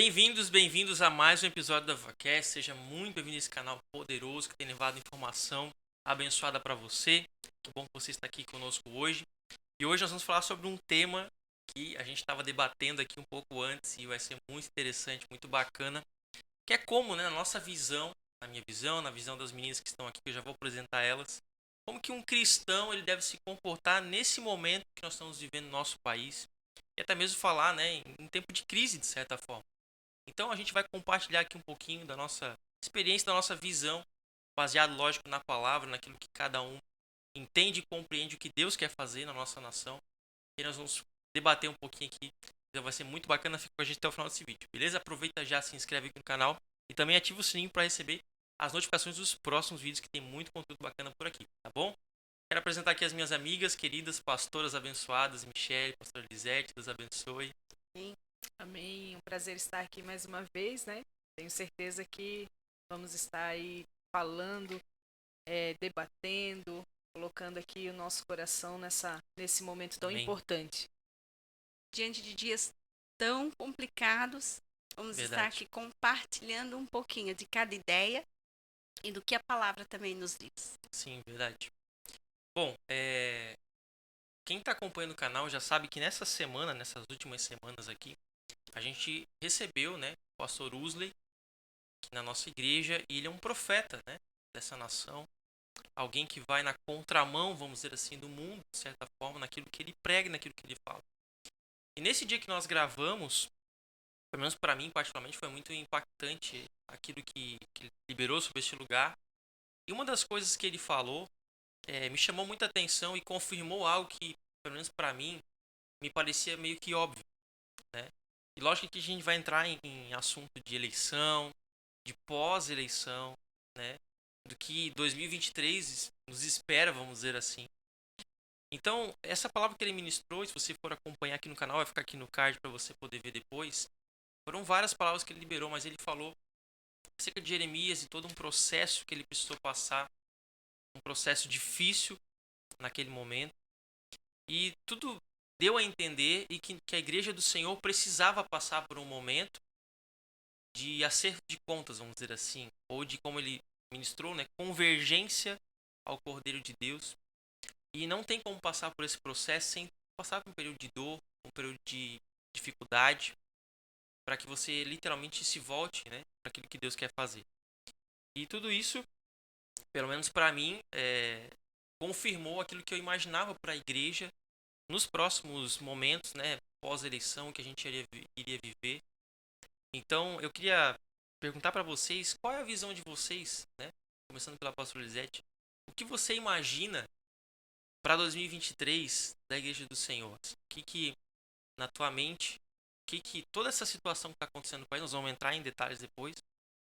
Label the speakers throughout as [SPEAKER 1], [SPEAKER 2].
[SPEAKER 1] Bem-vindos a mais um episódio da VaCast. Seja muito bem-vindo a esse canal poderoso que tem levado informação abençoada para você. Que bom que você está aqui conosco hoje. E hoje nós vamos falar sobre um tema que a gente estava debatendo aqui um pouco antes e vai ser muito interessante, muito bacana, que é como, né, na nossa visão, na minha visão, na visão das meninas que estão aqui, que eu já vou apresentar elas, como que um cristão ele deve se comportar nesse momento que nós estamos vivendo no nosso país e até mesmo falar, né, em tempo de crise, de certa forma. Então a gente vai compartilhar aqui um pouquinho da nossa experiência, da nossa visão, baseado, lógico, na palavra, naquilo que cada um entende e compreende o que Deus quer fazer na nossa nação. E nós vamos debater um pouquinho aqui. Então vai ser muito bacana, fica com a gente até o final desse vídeo, beleza? Aproveita já, se inscreve aqui no canal e também ativa o sininho para receber as notificações dos próximos vídeos que tem muito conteúdo bacana por aqui, tá bom? Quero apresentar aqui as minhas amigas, queridas, pastoras abençoadas, Michelle, pastora Lisete, Deus abençoe.
[SPEAKER 2] Amém. Amém. Um prazer estar aqui mais uma vez, né? Tenho certeza que vamos estar aí falando, debatendo, colocando aqui o nosso coração nesse momento tão
[SPEAKER 1] Amém.
[SPEAKER 2] importante.
[SPEAKER 3] Diante de dias tão complicados, vamos estar
[SPEAKER 1] Verdade.
[SPEAKER 3] aqui compartilhando um pouquinho de cada ideia e do que a palavra também nos diz.
[SPEAKER 1] Sim, verdade. Bom, quem está acompanhando o canal já sabe que nessa semana, nessas últimas semanas aqui, a gente recebeu, né, o pastor Usley aqui na nossa igreja e ele é um profeta, né, dessa nação, alguém que vai na contramão, vamos dizer assim, do mundo, de certa forma, naquilo que ele prega, naquilo que ele fala. E nesse dia que nós gravamos, pelo menos para mim particularmente, foi muito impactante aquilo que ele liberou sobre este lugar. E uma das coisas que ele falou me chamou muita atenção e confirmou algo que, pelo menos para mim, me parecia meio que óbvio, né? E lógico que a gente vai entrar em assunto de eleição, de pós-eleição, né? Do que 2023 nos espera, vamos dizer assim. Então, essa palavra que ele ministrou, se você for acompanhar aqui no canal, vai ficar aqui no card para você poder ver depois. Foram várias palavras que ele liberou, mas ele falou acerca de Jeremias e todo um processo que ele precisou passar, um processo difícil naquele momento. E tudo deu a entender e que a igreja do Senhor precisava passar por um momento de acerto de contas, vamos dizer assim, ou de como ele ministrou, né, convergência ao Cordeiro de Deus. E não tem como passar por esse processo sem passar por um período de dor, um período de dificuldade, para que você literalmente se volte, né, para aquilo que Deus quer fazer. E tudo isso, pelo menos para mim, confirmou aquilo que eu imaginava para a igreja nos próximos momentos, né, pós-eleição que a gente iria viver. Então, eu queria perguntar para vocês, qual é a visão de vocês, né, começando pela pastora Lisete, o que você imagina para 2023 da Igreja do Senhor? O que na tua mente, que toda essa situação que está acontecendo no país, nós vamos entrar em detalhes depois,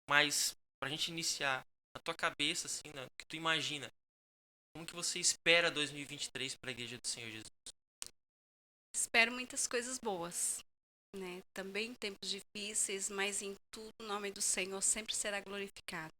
[SPEAKER 1] mas para a gente iniciar, na tua cabeça, assim, né, o que tu imagina, como que você espera 2023 para a Igreja do Senhor Jesus?
[SPEAKER 3] Espero muitas coisas boas, né? Também tempos difíceis, mas em tudo o nome do Senhor sempre será glorificado.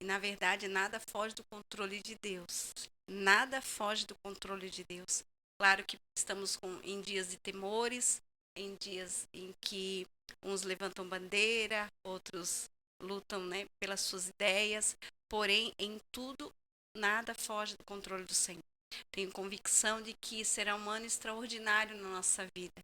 [SPEAKER 3] E na verdade, nada foge do controle de Deus. Nada foge do controle de Deus. Claro que estamos em dias de temores, em dias em que uns levantam bandeira, outros lutam, né, pelas suas ideias, porém, em tudo, nada foge do controle do Senhor. Tenho convicção de que será um ano extraordinário na nossa vida.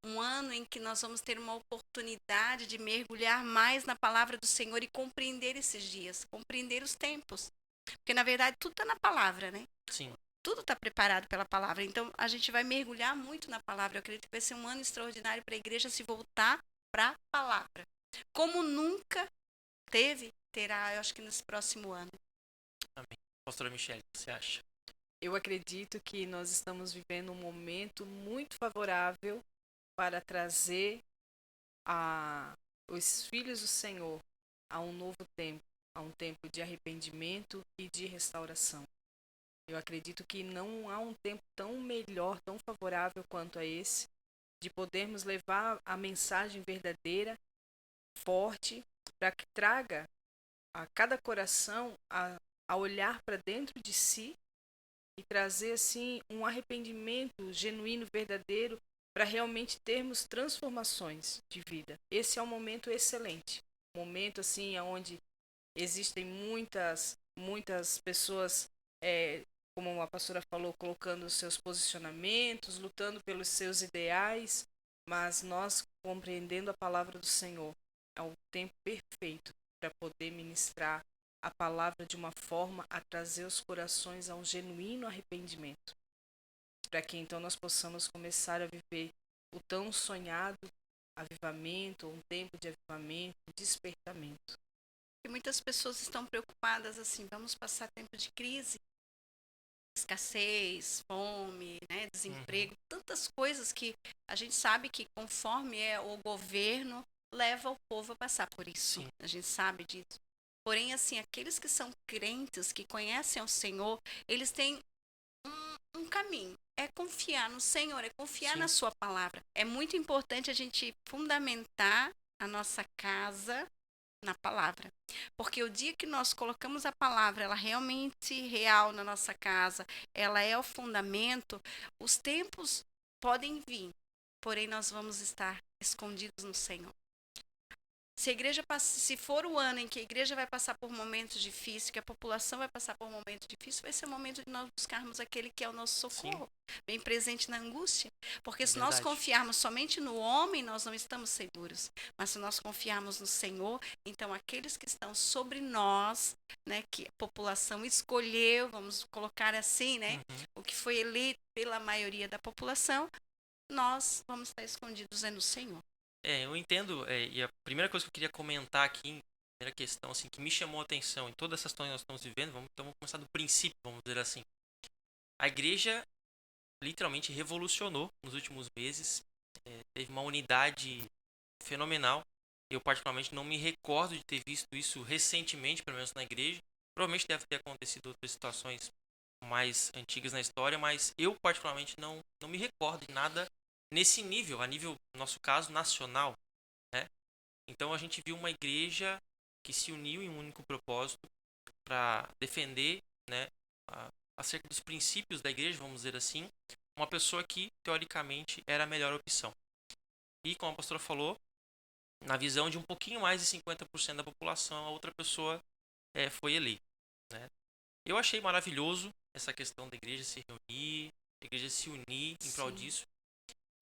[SPEAKER 3] Um ano em que nós vamos ter uma oportunidade de mergulhar mais na palavra do Senhor e compreender esses dias, compreender os tempos. Porque, na verdade, tudo está na palavra, né?
[SPEAKER 1] Sim,
[SPEAKER 3] Tudo está preparado pela palavra. Então, a gente vai mergulhar muito na palavra. Eu acredito que vai ser um ano extraordinário para a igreja se voltar para a palavra. Como nunca terá, eu acho que nesse próximo ano.
[SPEAKER 1] amém. Pastora Michelle, o que você acha?
[SPEAKER 2] Eu acredito que nós estamos vivendo um momento muito favorável para trazer os filhos do Senhor a um novo tempo, a um tempo de arrependimento e de restauração. Eu acredito que não há um tempo tão melhor, tão favorável quanto a esse, de podermos levar a mensagem verdadeira, forte, para que traga a cada coração a olhar para dentro de si e trazer assim um arrependimento genuíno, verdadeiro, para realmente termos transformações de vida. Esse é um momento excelente, um momento assim onde existem muitas pessoas, como a pastora falou, colocando os seus posicionamentos, lutando pelos seus ideais, mas nós compreendendo a palavra do Senhor, é o tempo perfeito para poder ministrar a palavra de uma forma a trazer os corações a um genuíno arrependimento, para que então nós possamos começar a viver o tão sonhado avivamento, um tempo de avivamento, despertamento.
[SPEAKER 3] E muitas pessoas estão preocupadas assim, vamos passar tempo de crise, escassez, fome, né, desemprego, tantas coisas que a gente sabe que conforme é o governo leva o povo a passar por isso.
[SPEAKER 1] Sim.
[SPEAKER 3] A gente sabe disso. Porém, assim, aqueles que são crentes, que conhecem o Senhor, eles têm um caminho. É confiar no Senhor, é confiar
[SPEAKER 1] Sim.
[SPEAKER 3] na sua palavra. É muito importante a gente fundamentar a nossa casa na palavra. Porque o dia que nós colocamos a palavra, ela realmente real na nossa casa, ela é o fundamento, os tempos podem vir, porém nós vamos estar escondidos no Senhor. Se a igreja se for o ano em que a igreja vai passar por momentos difíceis, que a população vai passar por momentos difíceis, vai ser o momento de nós buscarmos aquele que é o nosso socorro, bem presente na angústia. Porque se nós confiarmos somente no homem, nós não estamos seguros. Mas se nós confiarmos no Senhor, então aqueles que estão sobre nós, né, que a população escolheu, vamos colocar assim, né, o que foi eleito pela maioria da população, nós vamos estar escondidos no Senhor.
[SPEAKER 1] Eu entendo, e a primeira coisa que eu queria comentar aqui, a primeira questão assim, que me chamou a atenção em todas essas situações que nós estamos vivendo, vamos começar do princípio, vamos dizer assim. A igreja literalmente revolucionou nos últimos meses, teve uma unidade fenomenal. Eu particularmente não me recordo de ter visto isso recentemente, pelo menos na igreja. Provavelmente deve ter acontecido outras situações mais antigas na história, mas eu particularmente não me recordo de nada nesse nível, a nível, no nosso caso, nacional, né? Então a gente viu uma igreja que se uniu em um único propósito para defender, né, acerca dos princípios da igreja, vamos dizer assim, uma pessoa que teoricamente era a melhor opção. E como a pastora falou, na visão de um pouquinho mais de 50% da população, a outra pessoa foi eleita, né? Eu achei maravilhoso essa questão da igreja se reunir, a igreja se unir em prol disso.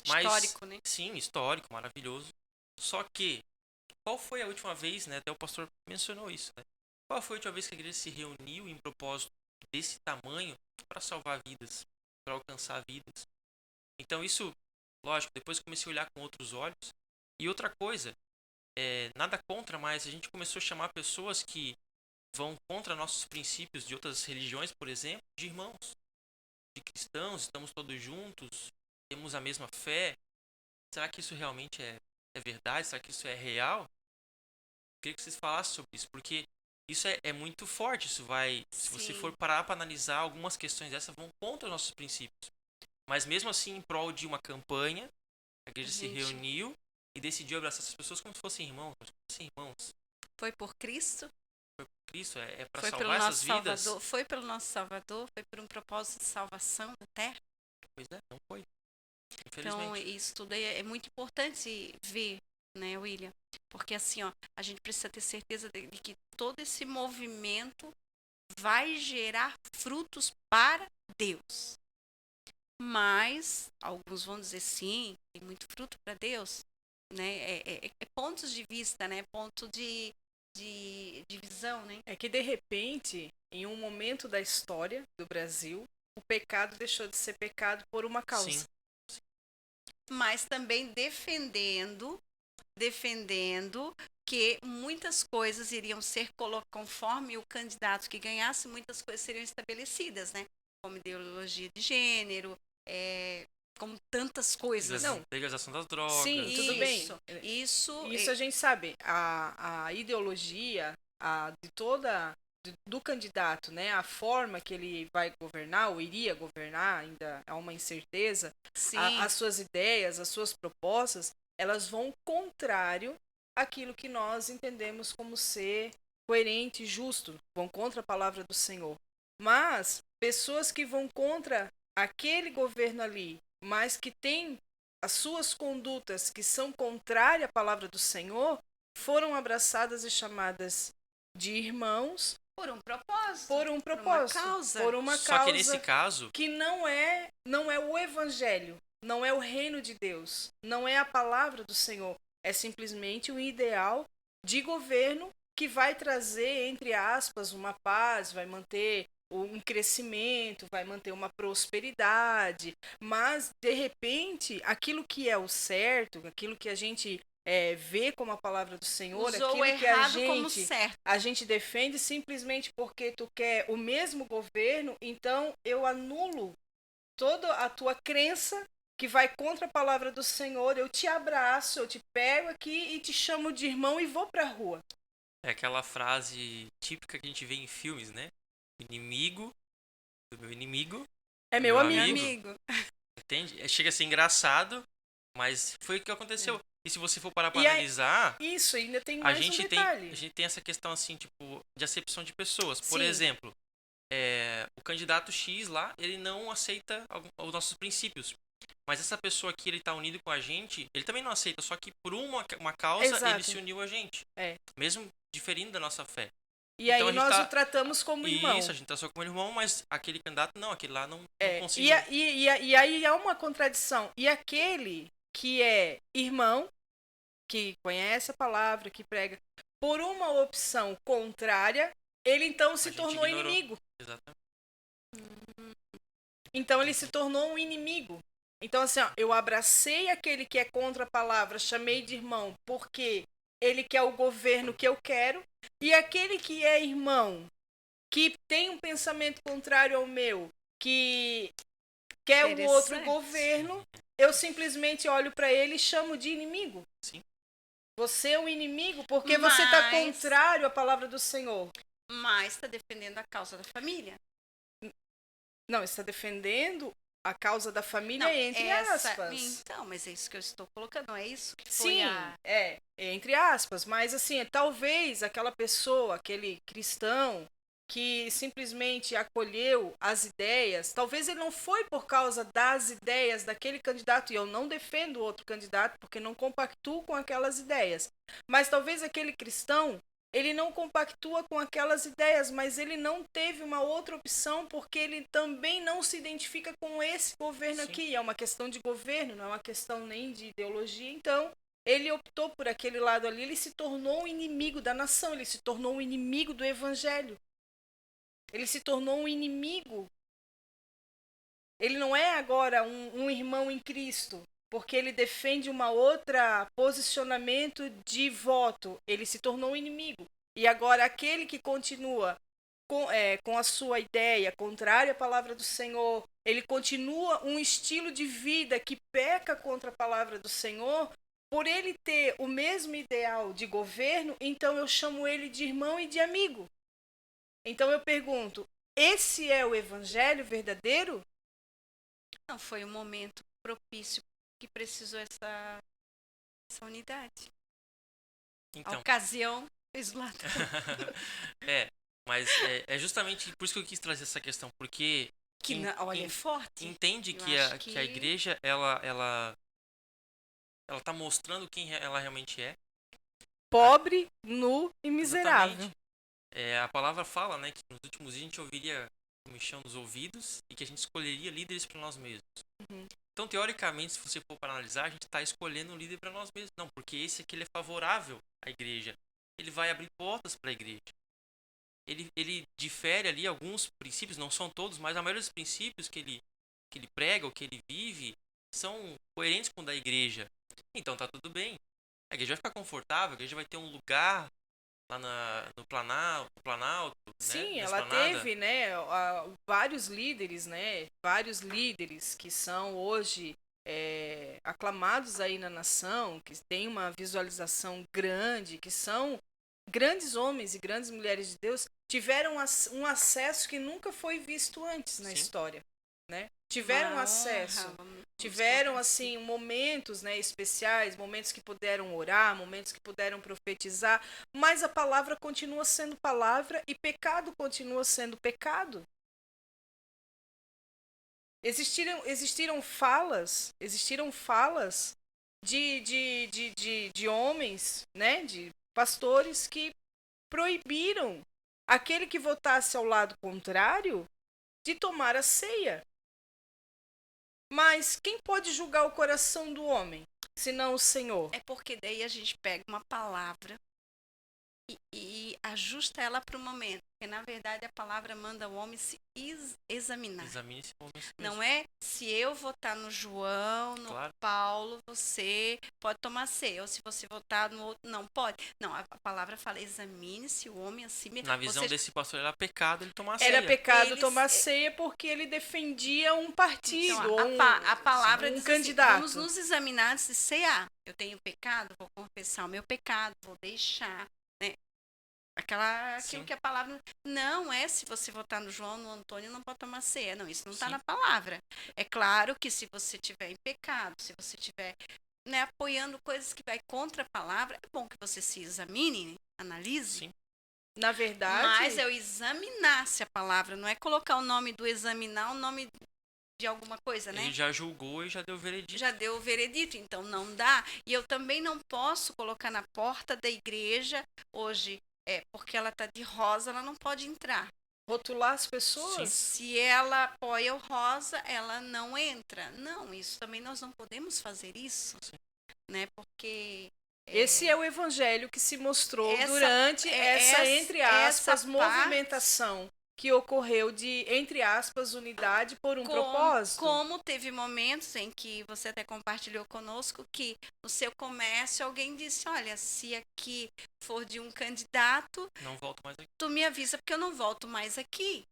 [SPEAKER 1] Mas,
[SPEAKER 3] histórico, né?
[SPEAKER 1] Sim, histórico, maravilhoso. Só que, qual foi a última vez, né? Até o pastor mencionou isso, né? Qual foi a última vez que a igreja se reuniu em propósito desse tamanho para salvar vidas, para alcançar vidas? Então isso, lógico, depois comecei a olhar com outros olhos. E outra coisa, nada contra, mas a gente começou a chamar pessoas que vão contra nossos princípios de outras religiões, por exemplo, de irmãos, de cristãos, estamos todos juntos, temos a mesma fé. Será que isso realmente é verdade? Será que isso é real? Eu queria que vocês falassem sobre isso, porque isso é muito forte. Isso vai, se você for parar para analisar, algumas questões dessas vão contra os nossos princípios. Mas mesmo assim, em prol de uma campanha, a igreja se reuniu e decidiu abraçar essas pessoas como se fossem irmãos.
[SPEAKER 3] Foi por Cristo?
[SPEAKER 1] Foi por Cristo, é para salvar essas vidas.
[SPEAKER 3] Salvador, foi pelo nosso Salvador, foi por um propósito de salvação da terra.
[SPEAKER 1] Pois é, não foi.
[SPEAKER 3] Então, isso tudo é muito importante ver, né, William? Porque assim, ó, a gente precisa ter certeza de que todo esse movimento vai gerar frutos para Deus. Mas, alguns vão dizer sim, tem muito fruto para Deus, né? É pontos de vista, né? Ponto de visão, né?
[SPEAKER 2] É que, de repente, em um momento da história do Brasil, o pecado deixou de ser pecado por uma causa.
[SPEAKER 1] Sim.
[SPEAKER 3] Mas também defendendo que muitas coisas iriam ser conforme o candidato que ganhasse, muitas coisas seriam estabelecidas, né? Como ideologia de gênero, como tantas coisas.
[SPEAKER 1] Legalização das drogas.
[SPEAKER 2] Sim, tudo bem.
[SPEAKER 3] Isso
[SPEAKER 2] a gente sabe. A ideologia do candidato, né? A forma que ele vai governar ou iria governar, ainda há uma incerteza. As suas ideias, as suas propostas, elas vão contrário àquilo que nós entendemos como ser coerente e justo, vão contra a palavra do Senhor. Mas pessoas que vão contra aquele governo ali, mas que têm as suas condutas que são contrárias à palavra do Senhor foram abraçadas e chamadas de irmãos
[SPEAKER 3] Por um propósito.
[SPEAKER 2] por um propósito,
[SPEAKER 3] causa.
[SPEAKER 2] por uma
[SPEAKER 1] Só que
[SPEAKER 2] causa
[SPEAKER 1] nesse caso,
[SPEAKER 2] que não é o evangelho, não é o reino de Deus, não é a palavra do Senhor, é simplesmente um ideal de governo que vai trazer, entre aspas, uma paz, vai manter um crescimento, vai manter uma prosperidade, mas de repente aquilo que é o certo, aquilo que a gente vê como a palavra do Senhor,
[SPEAKER 3] Usou
[SPEAKER 2] aquilo
[SPEAKER 3] o
[SPEAKER 2] que a
[SPEAKER 3] errado como
[SPEAKER 2] gente
[SPEAKER 3] certo.
[SPEAKER 2] defende simplesmente porque tu quer o mesmo governo, então eu anulo toda a tua crença que vai contra a palavra do Senhor, eu te abraço, eu te pego aqui e te chamo de irmão e vou pra rua.
[SPEAKER 1] é aquela frase típica que a gente vê em filmes, né? Inimigo do meu inimigo,
[SPEAKER 2] É meu
[SPEAKER 1] meu
[SPEAKER 3] Meu
[SPEAKER 2] amigo.
[SPEAKER 3] amigo.
[SPEAKER 1] entende? Chega a ser engraçado, mas foi o que aconteceu. E se você for parar pra
[SPEAKER 2] E aí-
[SPEAKER 1] analisar,
[SPEAKER 2] Isso, ainda tem
[SPEAKER 1] a
[SPEAKER 2] mais um
[SPEAKER 1] gente
[SPEAKER 2] detalhe.
[SPEAKER 1] tem essa questão assim, tipo, de acepção de pessoas. Por
[SPEAKER 2] Sim.
[SPEAKER 1] exemplo, o candidato X lá, ele não aceita os nossos princípios. Mas essa pessoa aqui, ele tá unido com a gente, ele também não aceita, só que por uma causa ele
[SPEAKER 2] Exato.
[SPEAKER 1] se uniu a gente.
[SPEAKER 2] É.
[SPEAKER 1] Mesmo diferindo da nossa fé.
[SPEAKER 2] E
[SPEAKER 1] Então,
[SPEAKER 2] aí
[SPEAKER 1] a gente
[SPEAKER 2] nós
[SPEAKER 1] tá-
[SPEAKER 2] o tratamos como irmão.
[SPEAKER 1] Isso, a gente tratou como irmão, mas aquele candidato não, aquele lá não
[SPEAKER 2] É,
[SPEAKER 1] conseguiu.
[SPEAKER 2] e aí há uma contradição. E aquele que é irmão, que conhece a palavra, que prega, por uma opção contrária, ele então se
[SPEAKER 1] gente
[SPEAKER 2] tornou
[SPEAKER 1] ignorou.
[SPEAKER 2] inimigo.
[SPEAKER 1] Exatamente.
[SPEAKER 2] Então ele se tornou um inimigo. Então assim, ó, eu abracei aquele que é contra a palavra, chamei de irmão, porque ele quer o governo que eu quero, e aquele que é irmão, que tem um pensamento contrário ao meu, que quer o outro
[SPEAKER 3] Interessante.
[SPEAKER 2] governo, eu simplesmente olho para ele e chamo de inimigo.
[SPEAKER 1] Sim.
[SPEAKER 2] Você é um inimigo porque você está
[SPEAKER 3] Mas-
[SPEAKER 2] contrário à palavra do Senhor.
[SPEAKER 3] Mas está defendendo a causa da família.
[SPEAKER 2] Não, está defendendo a causa da família
[SPEAKER 3] Não,
[SPEAKER 2] entre
[SPEAKER 3] essa-
[SPEAKER 2] aspas.
[SPEAKER 3] Então, mas é isso que eu estou colocando, não é isso que foi
[SPEAKER 2] Sim,
[SPEAKER 3] a...
[SPEAKER 2] entre aspas, mas assim, talvez aquela pessoa, aquele cristão que simplesmente acolheu as ideias, talvez ele não foi por causa das ideias daquele candidato, e eu não defendo o outro candidato porque não compactuo com aquelas ideias, mas talvez aquele cristão, ele não compactua com aquelas ideias, mas ele não teve uma outra opção porque ele também não se identifica com esse governo
[SPEAKER 1] Sim.
[SPEAKER 2] aqui. É uma questão de governo, não é uma questão nem de ideologia. Então, ele optou por aquele lado ali, ele se tornou um inimigo da nação, ele se tornou um inimigo do evangelho. Ele se tornou um inimigo. Ele não é agora um irmão em Cristo, porque ele defende uma outra posicionamento de voto. Ele se tornou um inimigo. E agora aquele que continua com a sua ideia contrária à palavra do Senhor, ele continua um estilo de vida que peca contra a palavra do Senhor, por ele ter o mesmo ideal de governo, então eu chamo ele de irmão e de amigo. Então eu pergunto, esse é o evangelho verdadeiro?
[SPEAKER 3] Não, foi um momento propício que precisou essa unidade. A
[SPEAKER 1] Então,
[SPEAKER 3] ocasião fez o lado.
[SPEAKER 1] mas é justamente por isso que eu quis trazer essa questão, porque
[SPEAKER 3] Que, olha, é forte.
[SPEAKER 1] entende
[SPEAKER 3] Eu
[SPEAKER 1] que
[SPEAKER 3] acho
[SPEAKER 1] que a
[SPEAKER 3] que-
[SPEAKER 1] igreja, ela tá mostrando quem ela realmente é.
[SPEAKER 2] Pobre, nu e miserável.
[SPEAKER 1] Exatamente. A palavra fala, né, que nos últimos dias a gente ouviria comichão nos ouvidos e que a gente escolheria líderes para nós mesmos.
[SPEAKER 2] Uhum.
[SPEAKER 1] Então, teoricamente, se você for para analisar, a gente está escolhendo um líder para nós mesmos. Não, porque esse aqui ele é favorável à igreja. Ele vai abrir portas para a igreja. Ele difere ali alguns princípios, não são todos, mas a maioria dos princípios que ele prega, ou que ele vive, são coerentes com o da igreja. Então tá tudo bem. A igreja vai ficar confortável, a igreja vai ter um lugar lá no Planalto,
[SPEAKER 2] Sim,
[SPEAKER 1] né?
[SPEAKER 2] ela
[SPEAKER 1] Esplanada.
[SPEAKER 2] teve, né, vários líderes, né, vários líderes que são hoje aclamados aí na nação, que têm uma visualização grande, que são grandes homens e grandes mulheres de Deus, tiveram um acesso que nunca foi visto antes na
[SPEAKER 1] Sim.
[SPEAKER 2] história, né? Tiveram
[SPEAKER 3] Uma
[SPEAKER 2] acesso.
[SPEAKER 3] honra, vamos
[SPEAKER 2] Tiveram,
[SPEAKER 3] colocar
[SPEAKER 2] assim, momentos, né, especiais, momentos que puderam orar, momentos que puderam profetizar, mas a palavra continua sendo palavra e pecado continua sendo pecado. Existiram falas de homens, né, de pastores que proibiram aquele que votasse ao lado contrário de tomar a ceia. Mas quem pode julgar o coração do homem, senão o Senhor?
[SPEAKER 3] É porque daí a gente pega uma palavra e ajusta ela para o momento. Porque, na verdade, a palavra manda o homem se examinar.
[SPEAKER 1] Examine-se por si mesmo.
[SPEAKER 3] Não é se eu votar no João, no
[SPEAKER 1] Claro.
[SPEAKER 3] Paulo, você pode tomar ceia. Ou se você votar no outro, não pode. Não, a palavra fala, examine-se o homem a si mesmo.
[SPEAKER 1] Na visão
[SPEAKER 3] Ou seja,
[SPEAKER 1] desse pastor, era pecado ele tomar
[SPEAKER 2] Era
[SPEAKER 1] ceia.
[SPEAKER 2] pecado tomar ceia porque ele defendia um partido,
[SPEAKER 3] então, a palavra
[SPEAKER 2] um
[SPEAKER 3] diz
[SPEAKER 2] candidato.
[SPEAKER 3] assim, vamos nos examinar antes de cear. Eu tenho pecado, vou confessar o meu pecado, vou deixar, né? Aquilo
[SPEAKER 1] Sim.
[SPEAKER 3] que a palavra... Não é se você votar no João, no Antônio, não pode tomar ceia. Não, isso não está
[SPEAKER 1] Sim.
[SPEAKER 3] na palavra. É claro que se você estiver em pecado, se você estiver, né, apoiando coisas que vai contra a palavra, é bom que você se examine, né? Analise.
[SPEAKER 1] Sim.
[SPEAKER 2] Na verdade,
[SPEAKER 3] Mas é o examinar se a palavra, não é colocar o nome do examinar, o nome de alguma coisa, né?
[SPEAKER 1] Ele já julgou e já deu o veredito.
[SPEAKER 3] Já deu o veredito, então não dá. E eu também não posso colocar na porta da igreja hoje, porque ela está de rosa, ela não pode entrar.
[SPEAKER 2] rotular as pessoas.
[SPEAKER 3] Se ela apoia o rosa, ela não entra. Não, isso também nós não podemos fazer isso, né? Porque
[SPEAKER 2] Esse é o evangelho que se mostrou
[SPEAKER 3] essa-
[SPEAKER 2] durante essa, entre aspas,
[SPEAKER 3] essa
[SPEAKER 2] movimentação que ocorreu de, entre aspas, unidade por um propósito.
[SPEAKER 3] Como teve momentos em que você até compartilhou conosco que no seu comércio alguém disse, olha, se aqui for de um candidato,
[SPEAKER 1] Não volto mais aqui.
[SPEAKER 3] tu me avisa porque eu não volto mais aqui.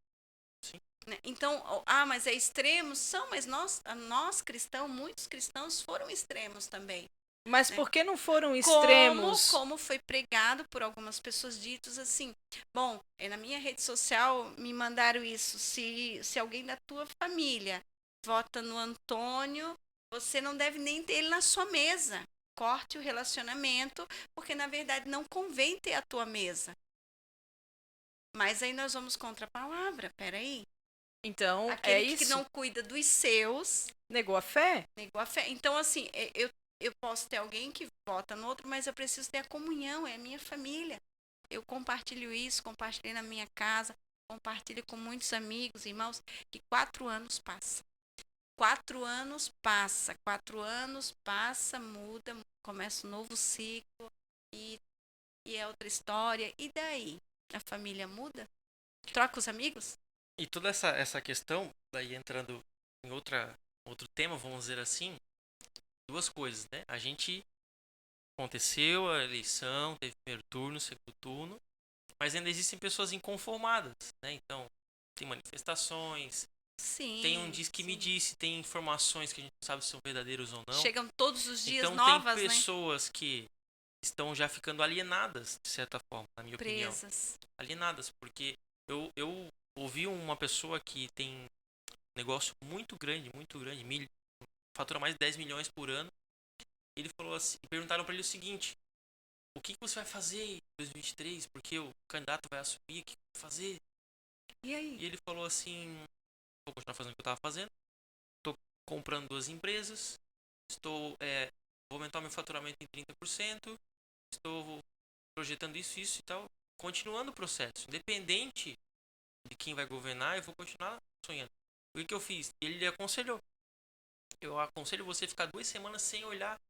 [SPEAKER 1] Sim.
[SPEAKER 3] Né? Então, mas é extremos? São, mas nós cristãos, muitos cristãos foram extremos também.
[SPEAKER 2] Mas
[SPEAKER 3] né?
[SPEAKER 2] por que não foram extremos?
[SPEAKER 3] Como foi pregado por algumas pessoas ditos assim, bom, na minha rede social me mandaram isso, se alguém da tua família vota no Antônio, você não deve nem ter ele na sua mesa. Corte o relacionamento, porque na verdade não convém ter a tua mesa. Mas aí nós vamos contra a palavra, peraí.
[SPEAKER 2] Então,
[SPEAKER 3] Aquele
[SPEAKER 2] é
[SPEAKER 3] que
[SPEAKER 2] isso.
[SPEAKER 3] não cuida dos seus,
[SPEAKER 2] Negou a fé?
[SPEAKER 3] negou a fé. Então, assim, eu posso ter alguém que vota no outro, mas eu preciso ter a comunhão, é a minha família. Eu compartilho isso, compartilhei na minha casa, compartilho com muitos amigos, irmãos, que 4 anos passa. 4 anos passa, 4 anos passa, muda, começa um novo ciclo e é outra história. E daí? A família muda? Troca os amigos?
[SPEAKER 1] E toda essa questão, daí entrando em outro tema, vamos dizer assim, duas coisas, né? A gente aconteceu a eleição, teve primeiro turno, segundo turno, mas ainda existem pessoas inconformadas, né? Então, tem manifestações,
[SPEAKER 3] Sim.
[SPEAKER 1] tem um diz que
[SPEAKER 3] sim.
[SPEAKER 1] me disse, tem informações que a gente não sabe se são verdadeiras ou não.
[SPEAKER 3] Chegam todos os dias
[SPEAKER 1] Então,
[SPEAKER 3] novas,
[SPEAKER 1] tem
[SPEAKER 3] né?
[SPEAKER 1] pessoas que estão já ficando alienadas, de certa forma, na minha opinião.
[SPEAKER 3] Presas.
[SPEAKER 1] Alienadas, porque eu ouvi uma pessoa que tem um negócio muito grande, fatura mais de 10 milhões por ano. Ele falou assim, perguntaram para ele o seguinte: o que você vai fazer em 2023? Porque o candidato vai assumir, o que vai fazer?
[SPEAKER 3] E aí?
[SPEAKER 1] E ele falou assim: vou continuar fazendo o que eu estava fazendo, estou comprando 2 empresas, vou aumentar meu faturamento em 30%, estou projetando isso e tal, continuando o processo, independente de quem vai governar, eu vou continuar sonhando. O que eu fiz? Ele aconselhou: eu aconselho você a ficar 2 semanas sem olhar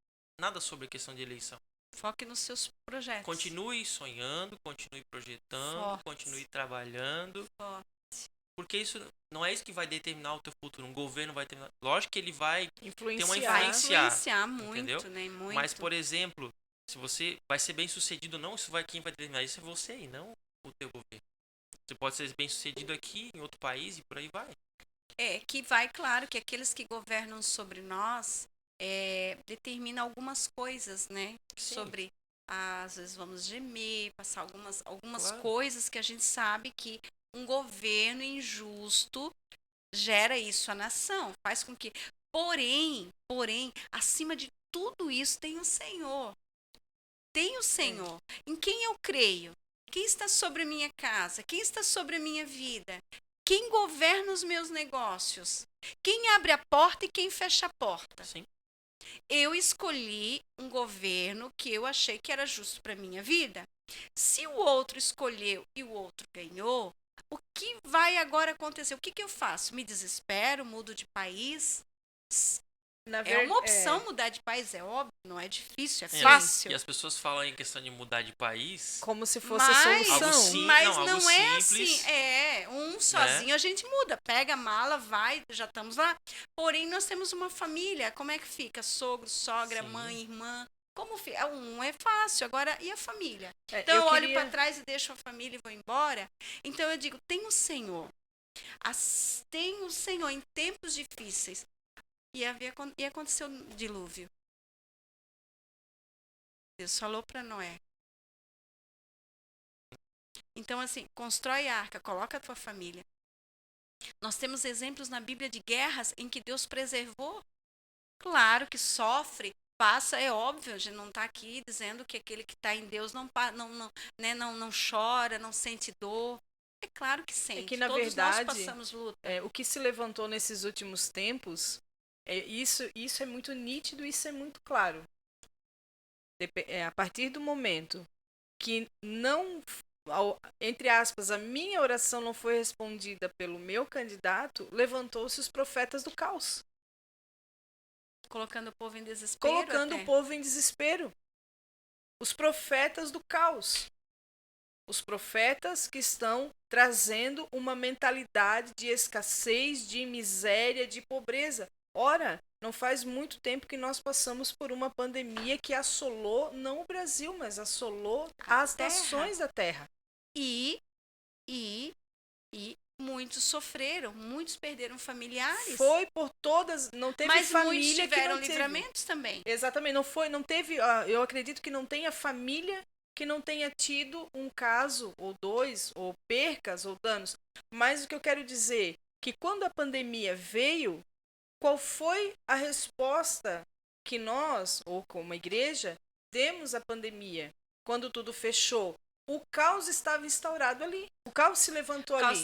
[SPEAKER 1] nada sobre a questão de eleição.
[SPEAKER 3] Foque nos seus projetos.
[SPEAKER 1] Continue sonhando, continue projetando,
[SPEAKER 3] Forte.
[SPEAKER 1] continue trabalhando.
[SPEAKER 3] Forte.
[SPEAKER 1] Porque isso não é isso que vai determinar o teu futuro. Um governo vai determinar. Lógico que ele vai
[SPEAKER 2] Influenciar.
[SPEAKER 1] Tem uma
[SPEAKER 3] Vai
[SPEAKER 1] influenciar,
[SPEAKER 3] influenciar muito,
[SPEAKER 1] entendeu?
[SPEAKER 3] né? Muito.
[SPEAKER 1] Mas, por exemplo, se você vai ser bem sucedido ou não, quem vai determinar isso é você e não o teu governo. Você pode ser bem sucedido aqui, em outro país e por aí vai.
[SPEAKER 3] Que vai, claro, que aqueles que governam sobre nós determinam algumas coisas, né?
[SPEAKER 1] Sim.
[SPEAKER 3] Sobre, às vezes vamos gemer, passar algumas
[SPEAKER 1] Claro.
[SPEAKER 3] coisas que a gente sabe que um governo injusto gera isso à nação, faz com que... Porém, acima de tudo isso tem o Senhor. Tem o Senhor. Em quem eu creio? Quem está sobre a minha casa? Quem está sobre a minha vida? Quem governa os meus negócios? Quem abre a porta e quem fecha a porta?
[SPEAKER 1] Sim.
[SPEAKER 3] Eu escolhi um governo que eu achei que era justo para minha vida. Se o outro escolheu e o outro ganhou, o que vai agora acontecer? O que eu faço? Me desespero, mudo de país? É uma opção mudar de país, é óbvio, não é difícil, é fácil.
[SPEAKER 1] E as pessoas falam em questão de mudar de país
[SPEAKER 2] como se fosse a solução.
[SPEAKER 3] Mas
[SPEAKER 1] algo
[SPEAKER 3] não é
[SPEAKER 1] simples,
[SPEAKER 3] assim. Sozinho a gente muda, pega a mala, vai, já estamos lá. Porém, nós temos uma família. Como é que fica? Sogro, sogra,
[SPEAKER 1] Sim.
[SPEAKER 3] mãe, irmã. Como fica? Um é fácil, agora e a família?
[SPEAKER 2] É,
[SPEAKER 3] Então eu olho
[SPEAKER 2] queria-
[SPEAKER 3] para trás e deixo a família e vou embora. Então eu digo, tem o Senhor. Tem o Senhor em tempos difíceis. E aconteceu o dilúvio. Deus falou para Noé. Então, assim, constrói a arca, coloca a tua família. Nós temos exemplos na Bíblia de guerras em que Deus preservou. Claro que sofre, passa, é óbvio, a gente não está aqui dizendo que aquele que está em Deus não chora, não sente dor. É claro que sente.
[SPEAKER 2] É que, na
[SPEAKER 3] Todos
[SPEAKER 2] verdade,
[SPEAKER 3] nós passamos luta.
[SPEAKER 2] o que se levantou nesses últimos tempos, isso é muito nítido, isso é muito claro. A partir do momento que não, entre aspas, a minha oração não foi respondida pelo meu candidato, levantou-se os profetas do caos.
[SPEAKER 3] Colocando o povo em desespero.
[SPEAKER 2] Colocando
[SPEAKER 3] até.
[SPEAKER 2] o povo em desespero. Os profetas do caos. Os profetas que estão trazendo uma mentalidade de escassez, de miséria, de pobreza. Ora, não faz muito tempo que nós passamos por uma pandemia que assolou, não o Brasil, mas assolou as nações da Terra.
[SPEAKER 3] E muitos sofreram, muitos perderam familiares.
[SPEAKER 2] Foi por todas, não teve
[SPEAKER 3] mas
[SPEAKER 2] família
[SPEAKER 3] muitos tiveram
[SPEAKER 2] que não
[SPEAKER 3] livramentos
[SPEAKER 2] teve.
[SPEAKER 3] também.
[SPEAKER 2] Exatamente, não teve, eu acredito que não tenha família que não tenha tido um caso, ou dois, ou percas, ou danos. Mas o que eu quero dizer, que quando a pandemia veio, qual foi a resposta que nós, ou como igreja, demos à pandemia? Quando tudo fechou, o caos estava instaurado ali. O caos se levantou ali.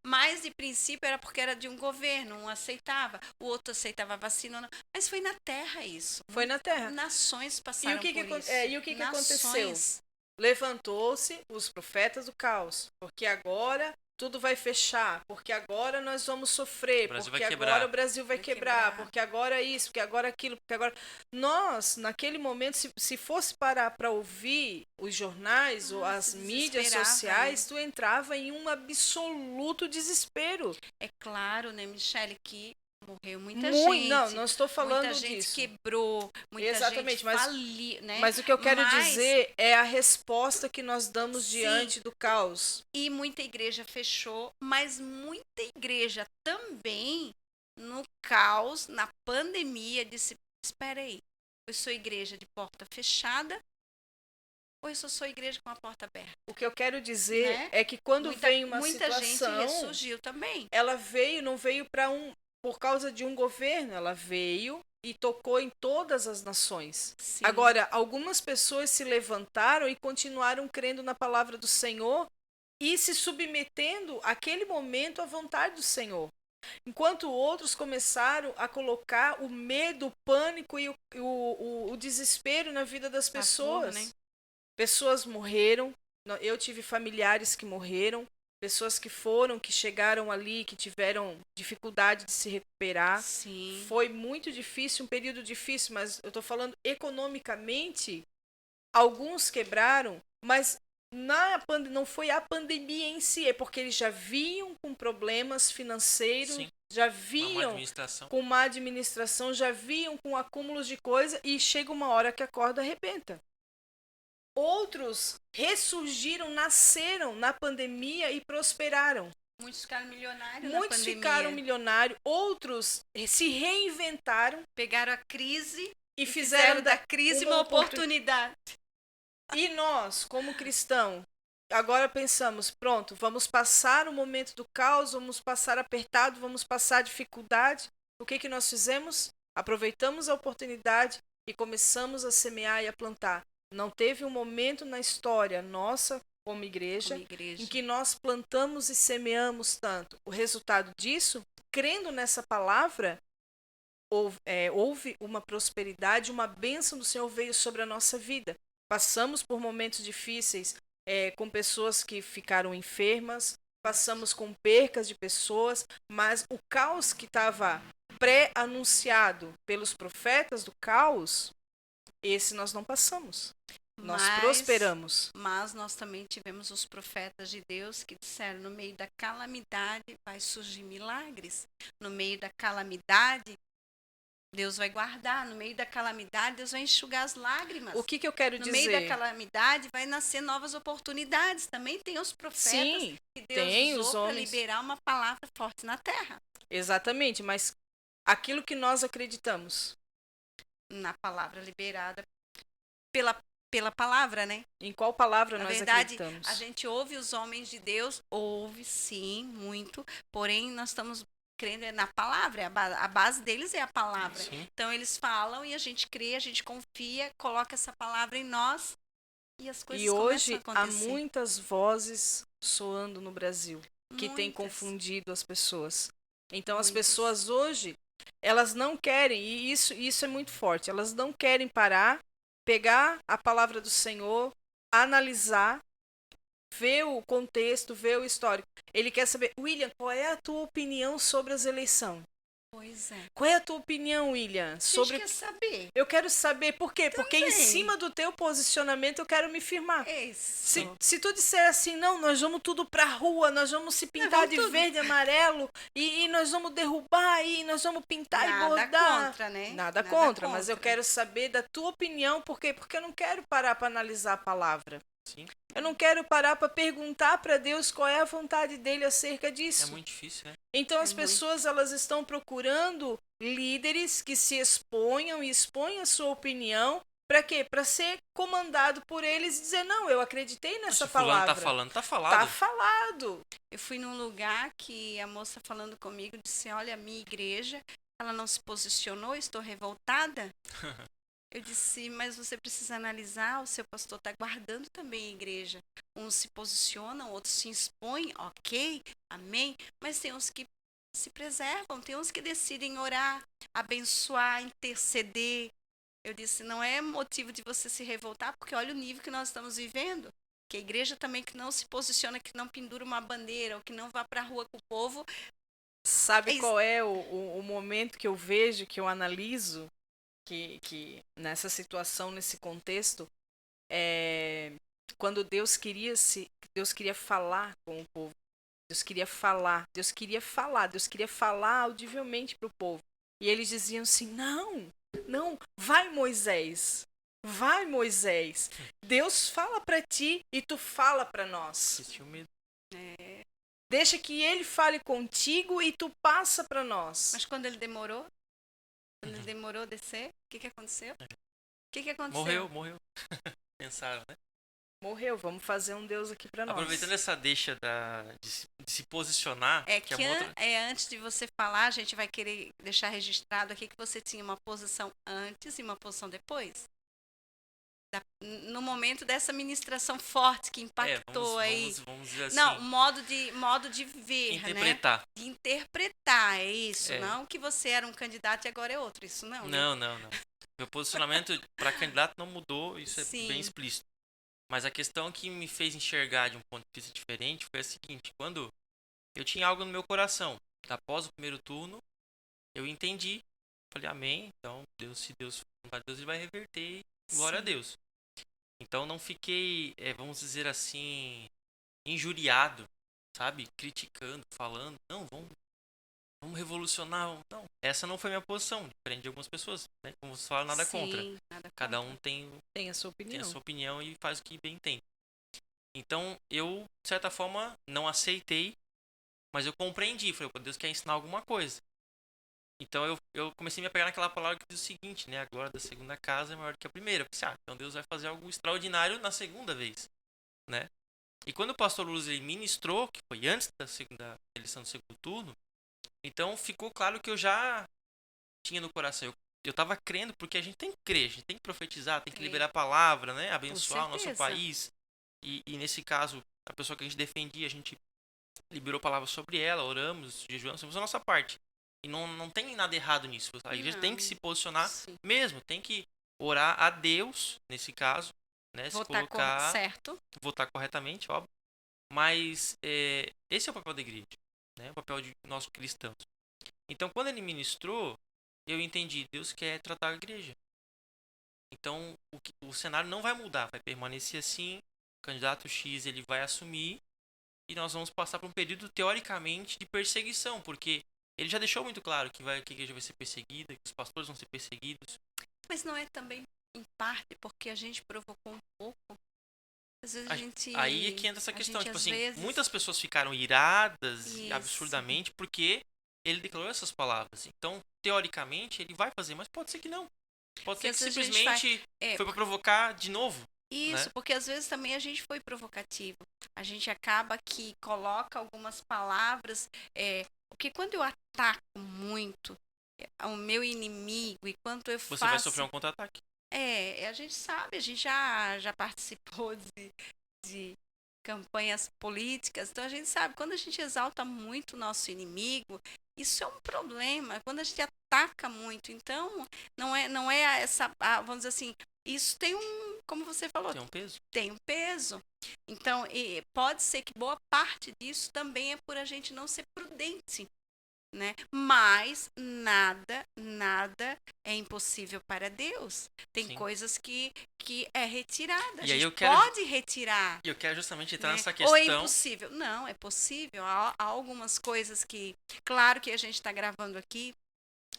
[SPEAKER 3] Mas, de princípio, era porque era de um governo. Um aceitava, o outro aceitava a vacina. Não. Mas foi na terra isso.
[SPEAKER 2] Foi na terra.
[SPEAKER 3] Nações passaram por isso.
[SPEAKER 2] E o que aconteceu? Levantou-se os profetas do caos. Porque agora tudo vai fechar. Porque agora nós vamos sofrer. Porque agora o Brasil vai quebrar. Porque agora isso, porque agora aquilo. Porque agora... Nós, naquele momento, se fosse parar para ouvir os jornais ou as mídias sociais, tu entrava em um absoluto desespero.
[SPEAKER 3] É claro, né, Michele, que morreu muita gente.
[SPEAKER 2] Não estou falando disso.
[SPEAKER 3] Muita gente quebrou, muita gente faliu, né?
[SPEAKER 2] Mas o que eu quero dizer é a resposta que nós damos diante do caos.
[SPEAKER 3] E muita igreja fechou, mas muita igreja também, no caos, na pandemia, disse, espera aí, eu sou igreja de porta fechada ou eu sou igreja com a porta aberta?
[SPEAKER 2] O que eu quero dizer é que quando vem uma situação...
[SPEAKER 3] Muita gente ressurgiu também.
[SPEAKER 2] Ela não veio por causa de um governo, ela veio e tocou em todas as nações. Sim. Agora, algumas pessoas se levantaram e continuaram crendo na palavra do Senhor e se submetendo àquele momento à vontade do Senhor. Enquanto outros começaram a colocar o medo, o pânico e o desespero na vida das pessoas. Né? Pessoas morreram, eu tive familiares que morreram, pessoas que chegaram ali, que tiveram dificuldade de se recuperar.
[SPEAKER 3] Sim.
[SPEAKER 2] Foi muito difícil, um período difícil, mas eu estou falando economicamente, alguns quebraram, mas não foi a pandemia em si, é porque eles já vinham com problemas financeiros, sim, já vinham com má administração, já vinham com acúmulos de coisa e chega uma hora que a corda arrebenta. Outros ressurgiram, nasceram na pandemia e prosperaram.
[SPEAKER 3] Muitos ficaram milionários
[SPEAKER 2] Muitos ficaram milionários, outros se reinventaram.
[SPEAKER 3] Pegaram a crise
[SPEAKER 2] e fizeram
[SPEAKER 3] da crise uma oportunidade.
[SPEAKER 2] E nós, como cristãos, agora pensamos, pronto, vamos passar o momento do caos, vamos passar apertado, vamos passar dificuldade. O que nós fizemos? Aproveitamos a oportunidade e começamos a semear e a plantar. Não teve um momento na história nossa como igreja,
[SPEAKER 3] como igreja.
[SPEAKER 2] em que nós plantamos e semeamos tanto. O resultado disso, crendo nessa palavra, houve uma prosperidade, uma bênção do Senhor veio sobre a nossa vida. Passamos por momentos difíceis, com pessoas que ficaram enfermas, passamos com percas de pessoas, mas o caos que estava pré-anunciado pelos profetas do caos, esse nós não passamos. Nós prosperamos.
[SPEAKER 3] Mas nós também tivemos os profetas de Deus que disseram, no meio da calamidade vai surgir milagres. No meio da calamidade, Deus vai guardar. No meio da calamidade, Deus vai enxugar as lágrimas.
[SPEAKER 2] O que eu quero
[SPEAKER 3] no
[SPEAKER 2] dizer?
[SPEAKER 3] meio da calamidade, vai nascer novas oportunidades. Também tem os profetas
[SPEAKER 2] Sim,
[SPEAKER 3] que Deus
[SPEAKER 2] tem os
[SPEAKER 3] usou para
[SPEAKER 2] homens.
[SPEAKER 3] liberar uma palavra forte na terra.
[SPEAKER 2] Exatamente, mas aquilo que nós acreditamos.
[SPEAKER 3] Na palavra liberada pela palavra, né?
[SPEAKER 2] Em qual palavra
[SPEAKER 3] Na
[SPEAKER 2] nós
[SPEAKER 3] verdade,
[SPEAKER 2] acreditamos?
[SPEAKER 3] a gente ouve os homens de Deus, ouve sim, muito, porém nós estamos crendo na palavra, a base deles é a palavra.
[SPEAKER 1] Sim.
[SPEAKER 3] Então eles falam e a gente crê, a gente confia, coloca essa palavra em nós e as coisas
[SPEAKER 2] E hoje
[SPEAKER 3] começam a
[SPEAKER 2] há
[SPEAKER 3] acontecer.
[SPEAKER 2] muitas vozes soando no Brasil que têm
[SPEAKER 3] Muitas.
[SPEAKER 2] confundido as pessoas. Então as
[SPEAKER 3] Muitas.
[SPEAKER 2] pessoas hoje, elas não querem, e isso é muito forte, elas não querem parar, pegar a palavra do Senhor, analisar, ver o contexto, ver o histórico. Ele quer saber, William, qual é a tua opinião sobre as eleições?
[SPEAKER 3] Pois é.
[SPEAKER 2] Qual é a tua opinião, William?
[SPEAKER 3] Sobre... A gente quer saber.
[SPEAKER 2] Eu quero saber por quê? Porque em
[SPEAKER 3] Também.
[SPEAKER 2] cima do teu posicionamento eu quero me firmar.
[SPEAKER 3] Isso.
[SPEAKER 2] Se tu disser assim, não, nós vamos tudo pra rua, nós vamos se pintar de verde e amarelo e nós vamos derrubar e nós vamos pintar e bordar.
[SPEAKER 3] Nada contra, né?
[SPEAKER 2] Nada contra, mas eu quero saber da tua opinião, por quê? Porque eu não quero parar para analisar a palavra.
[SPEAKER 1] Sim.
[SPEAKER 2] Eu não quero parar para perguntar para Deus qual é a vontade dele acerca disso.
[SPEAKER 1] É muito difícil, né?
[SPEAKER 2] Então as pessoas elas estão procurando líderes que se exponham e expõem a sua opinião. Para quê? Para ser comandado por eles e dizer, não, eu acreditei nessa
[SPEAKER 1] Se fulano
[SPEAKER 2] palavra.
[SPEAKER 1] tá falando, tá falado.
[SPEAKER 2] Tá falado.
[SPEAKER 3] Eu fui num lugar que a moça falando comigo disse, olha, a minha igreja, ela não se posicionou, estou revoltada. Eu disse, mas você precisa analisar, o seu pastor está guardando também a igreja. Uns se posicionam, outros se expõem, ok, amém. Mas tem uns que se preservam, tem uns que decidem orar, abençoar, interceder. Eu disse, não é motivo de você se revoltar, porque olha o nível que nós estamos vivendo. Que a igreja também que não se posiciona, que não pendura uma bandeira, ou que não vá para a rua com o povo.
[SPEAKER 2] Sabe qual é o momento que eu vejo, que eu analiso? Que nessa situação, nesse contexto, quando Deus queria falar com o povo, Deus queria falar audivelmente para o povo. E eles diziam assim, não, vai Moisés, Deus fala para ti e tu fala para nós. Deixa que ele fale contigo e tu passa para nós.
[SPEAKER 3] Mas quando ele demorou a descer, o que aconteceu? O que aconteceu?
[SPEAKER 1] Morreu. Pensaram, né?
[SPEAKER 2] Morreu, vamos fazer um Deus aqui pra nós.
[SPEAKER 1] Aproveitando essa deixa de se posicionar...
[SPEAKER 3] Antes de você falar, a gente vai querer deixar registrado aqui que você tinha uma posição antes e uma posição depois. No momento dessa ministração forte que impactou aí.
[SPEAKER 1] Vamos dizer assim.
[SPEAKER 3] Não, modo de ver,
[SPEAKER 1] interpretar.
[SPEAKER 3] Né? De interpretar, é isso. Não que você era um candidato e agora é outro, isso não.
[SPEAKER 1] Não. Meu posicionamento para candidato não mudou, isso é
[SPEAKER 3] Sim.
[SPEAKER 1] bem explícito. Mas a questão que me fez enxergar de um ponto de vista diferente foi a seguinte: quando eu tinha algo no meu coração, após o primeiro turno, eu entendi, falei amém, então se Deus for Deus, ele vai reverter, glória a Deus. Então não fiquei, vamos dizer assim, injuriado, sabe? Criticando, falando, não, vamos revolucionar. Não, essa não foi minha posição, diferente de algumas pessoas, né? Como você fala, nada contra. Cada um tem
[SPEAKER 2] a sua
[SPEAKER 1] opinião e faz o que bem tem. Então eu, de certa forma, não aceitei, mas eu compreendi. Falei, Deus quer ensinar alguma coisa. Então eu comecei a me apegar naquela palavra que diz o seguinte, né? A glória da segunda casa é maior do que a primeira. Eu pensei, então Deus vai fazer algo extraordinário na segunda vez, né? E quando o pastor Luz ministrou, que foi antes da eleição do segundo turno, então ficou claro que eu já tinha no coração. Eu estava crendo, porque a gente tem que crer, a gente tem que profetizar, tem que liberar a palavra, né? Abençoar o nosso país. E nesse caso, a pessoa que a gente defendia, a gente liberou palavras sobre ela, oramos, jejuamos, fizemos a nossa parte. E não tem nada errado nisso. A igreja tem que se posicionar
[SPEAKER 2] Sim.
[SPEAKER 1] mesmo, tem que orar a Deus, nesse caso, né? Se
[SPEAKER 3] Votar
[SPEAKER 1] colocar,
[SPEAKER 3] certo.
[SPEAKER 1] votar corretamente, óbvio. Mas esse é o papel da igreja, né? O papel de nós cristãos. Então, quando ele ministrou, eu entendi, Deus quer tratar a igreja. Então, o cenário não vai mudar, vai permanecer assim. O candidato X ele vai assumir e nós vamos passar por um período, teoricamente, de perseguição, porque ele já deixou muito claro que a igreja vai ser perseguida, que os pastores vão ser perseguidos.
[SPEAKER 3] Mas não é também, em parte, porque a gente provocou um pouco? Às vezes a gente...
[SPEAKER 1] Aí é que entra essa
[SPEAKER 3] a
[SPEAKER 1] questão,
[SPEAKER 3] gente,
[SPEAKER 1] tipo
[SPEAKER 3] às
[SPEAKER 1] assim,
[SPEAKER 3] vezes...
[SPEAKER 1] muitas pessoas ficaram iradas
[SPEAKER 3] Isso.
[SPEAKER 1] absurdamente porque ele declarou essas palavras. Então, teoricamente, ele vai fazer, mas pode ser que não. Pode
[SPEAKER 3] Porque
[SPEAKER 1] ser que
[SPEAKER 3] às vezes a gente
[SPEAKER 1] simplesmente foi para provocar de novo.
[SPEAKER 3] Isso,
[SPEAKER 1] né?
[SPEAKER 3] porque às vezes também a gente foi provocativo. A gente acaba que coloca algumas palavras, porque quando eu ataco muito o meu inimigo e quando eu
[SPEAKER 1] Você vai sofrer um contra-ataque.
[SPEAKER 3] a gente sabe, a gente já participou de campanhas políticas, então a gente sabe, quando a gente exalta muito o nosso inimigo, isso é um problema. Quando a gente ataca muito, então não é essa, vamos dizer assim, isso tem como você falou,
[SPEAKER 1] Tem um peso.
[SPEAKER 3] tem um peso. Então, pode ser que boa parte disso também é por a gente não ser prudente, né? Mas nada é impossível para Deus. Tem
[SPEAKER 1] Sim.
[SPEAKER 3] coisas que é retirada. A
[SPEAKER 1] E aí
[SPEAKER 3] gente
[SPEAKER 1] eu
[SPEAKER 3] pode retirar.
[SPEAKER 1] E eu quero justamente entrar
[SPEAKER 3] Né?
[SPEAKER 1] nessa questão.
[SPEAKER 3] Ou é impossível? Não, é possível. Há algumas coisas que, claro que a gente está gravando aqui,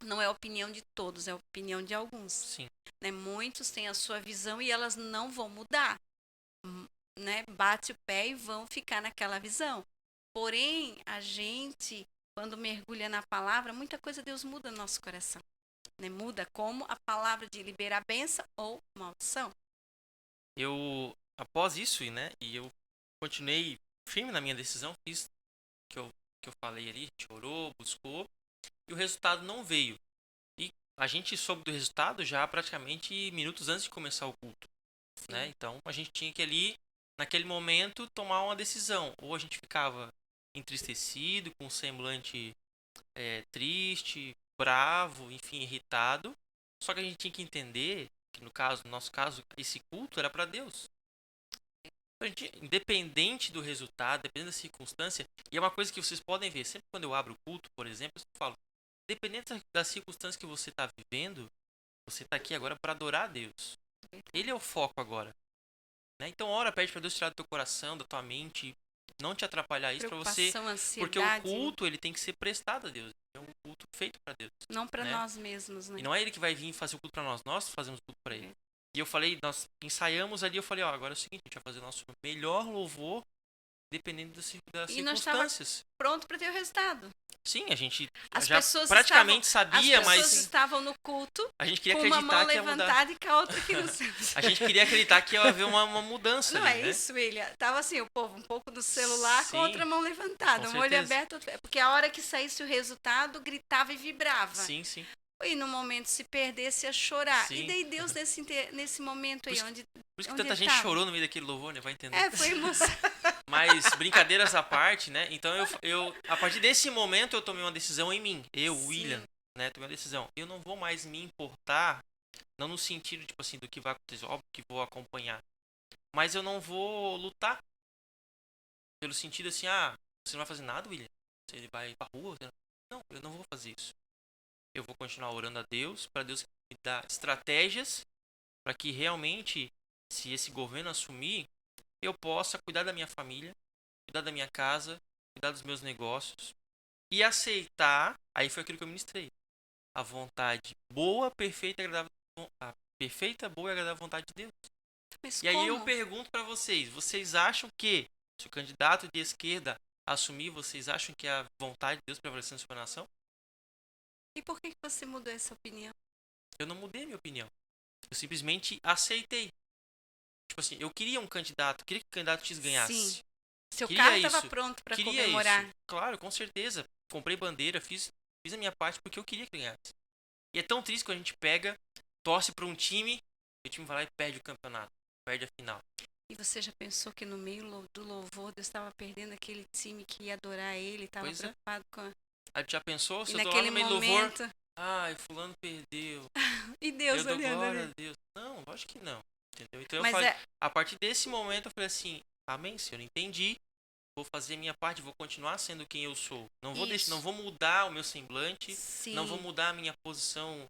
[SPEAKER 3] não é a opinião de todos, é a opinião de alguns.
[SPEAKER 1] Sim.
[SPEAKER 3] Né? Muitos têm a sua visão e elas não vão mudar. Né? Bate o pé e vão ficar naquela visão. Porém, a gente, quando mergulha na palavra, muita coisa Deus muda no nosso coração. Né? Muda como a palavra de liberar bênção ou maldição.
[SPEAKER 1] Após isso, né, e eu continuei firme na minha decisão, fiz o que eu falei ali, a gente orou, buscou, e o resultado não veio. E a gente soube do resultado já praticamente minutos antes de começar o culto. Né? Então a gente tinha que ali, naquele momento, tomar uma decisão. Ou a gente ficava entristecido, com um semblante triste, bravo, enfim, irritado. Só que a gente tinha que entender que no nosso caso, esse culto era para Deus. Então, independente do resultado, dependendo da circunstância, e é uma coisa que vocês podem ver, sempre quando eu abro o culto, por exemplo, eu falo, dependendo da circunstância que você está vivendo, você está aqui agora para adorar a Deus. Ele é o foco agora. Né? Então, ora, pede para Deus tirar do teu coração, da tua mente, não te atrapalhar isso para você,
[SPEAKER 3] ansiedade,
[SPEAKER 1] porque o culto ele tem que ser prestado a Deus. É um culto feito para Deus.
[SPEAKER 3] Não para
[SPEAKER 1] né?
[SPEAKER 3] nós mesmos, né?
[SPEAKER 1] E não é ele que vai vir fazer o culto para nós fazemos o culto para ele. E eu falei, nós ensaiamos ali, eu falei, agora é o seguinte, a gente vai fazer o nosso melhor louvor, dependendo das circunstâncias.
[SPEAKER 3] Pronto para ter o resultado.
[SPEAKER 1] Sim, a gente
[SPEAKER 3] as
[SPEAKER 1] já
[SPEAKER 3] pessoas
[SPEAKER 1] praticamente sabia,
[SPEAKER 3] as pessoas estavam no culto
[SPEAKER 1] a gente queria
[SPEAKER 3] com uma mão
[SPEAKER 1] acreditar que ia mudar.
[SPEAKER 3] levantada e com a outra aqui no céu.
[SPEAKER 1] A gente queria acreditar que ia haver uma mudança.
[SPEAKER 3] Não
[SPEAKER 1] ali,
[SPEAKER 3] é
[SPEAKER 1] né?
[SPEAKER 3] isso, William. Tava assim, o povo um pouco do celular
[SPEAKER 1] Sim,
[SPEAKER 3] com a outra mão levantada,
[SPEAKER 1] com
[SPEAKER 3] um olho
[SPEAKER 1] certeza.
[SPEAKER 3] aberto. Porque a hora que saísse o resultado, gritava e vibrava.
[SPEAKER 1] Sim, sim.
[SPEAKER 3] E no momento se perdesse, ia chorar.
[SPEAKER 1] Sim.
[SPEAKER 3] E daí Deus, nesse momento aí, onde
[SPEAKER 1] Por isso que
[SPEAKER 3] onde
[SPEAKER 1] tanta gente
[SPEAKER 3] tava.
[SPEAKER 1] chorou no meio daquele louvor, né? Vai entender.
[SPEAKER 3] Foi emoção.
[SPEAKER 1] Mas, brincadeiras à parte, né? Então, eu a partir desse momento, eu tomei uma decisão em mim. Eu,
[SPEAKER 3] Sim.
[SPEAKER 1] William, né? Tomei uma decisão. Eu não vou mais me importar, não no sentido, tipo assim, do que vai acontecer. Óbvio que vou acompanhar. Mas eu não vou lutar. Pelo sentido assim, você não vai fazer nada, William? Você vai pra rua? Não, eu não vou fazer isso. Eu vou continuar orando a Deus, para Deus me dar estratégias para que realmente, se esse governo assumir, eu possa cuidar da minha família, cuidar da minha casa, cuidar dos meus negócios e aceitar, aí foi aquilo que eu ministrei, a vontade boa, perfeita, agradável, a perfeita, boa e agradável vontade de Deus.
[SPEAKER 3] Mas
[SPEAKER 1] e aí
[SPEAKER 3] como?
[SPEAKER 1] eu pergunto para vocês acham que se o candidato de esquerda assumir, vocês acham que a vontade de Deus prevalece na sua nação?
[SPEAKER 3] E por que você mudou essa opinião?
[SPEAKER 1] Eu não mudei a minha opinião. Eu simplesmente aceitei. Tipo assim, eu queria um candidato, queria que o candidato X ganhasse.
[SPEAKER 3] Sim. Seu
[SPEAKER 1] Queria
[SPEAKER 3] carro estava
[SPEAKER 1] isso.
[SPEAKER 3] pronto para
[SPEAKER 1] Queria
[SPEAKER 3] comemorar.
[SPEAKER 1] isso. Claro, com certeza. Comprei bandeira, fiz a minha parte porque eu queria que ganhasse. E é tão triste quando a gente pega, torce para um time, e o time vai lá e perde o campeonato, perde a final.
[SPEAKER 3] E você já pensou que no meio do louvor Deus estava perdendo aquele time que ia adorar ele, estava
[SPEAKER 1] Pois é.
[SPEAKER 3] preocupado com a...
[SPEAKER 1] Aí já pensou? Se
[SPEAKER 3] E
[SPEAKER 1] eu tô lá
[SPEAKER 3] naquele
[SPEAKER 1] no meio do louvor,
[SPEAKER 3] momento,
[SPEAKER 1] ai, fulano perdeu.
[SPEAKER 3] e Deus
[SPEAKER 1] Eu dou
[SPEAKER 3] olhando
[SPEAKER 1] glória
[SPEAKER 3] ali.
[SPEAKER 1] a Deus. Não, lógico que não. Entendeu? Então eu
[SPEAKER 3] Mas
[SPEAKER 1] falei,
[SPEAKER 3] é,
[SPEAKER 1] a partir desse momento eu falei assim, amém, Senhor, entendi. Vou fazer a minha parte, vou continuar sendo quem eu sou. Não vou deixar, não
[SPEAKER 3] isso,
[SPEAKER 1] vou mudar o meu semblante, não vou
[SPEAKER 3] sim.
[SPEAKER 1] mudar a minha posição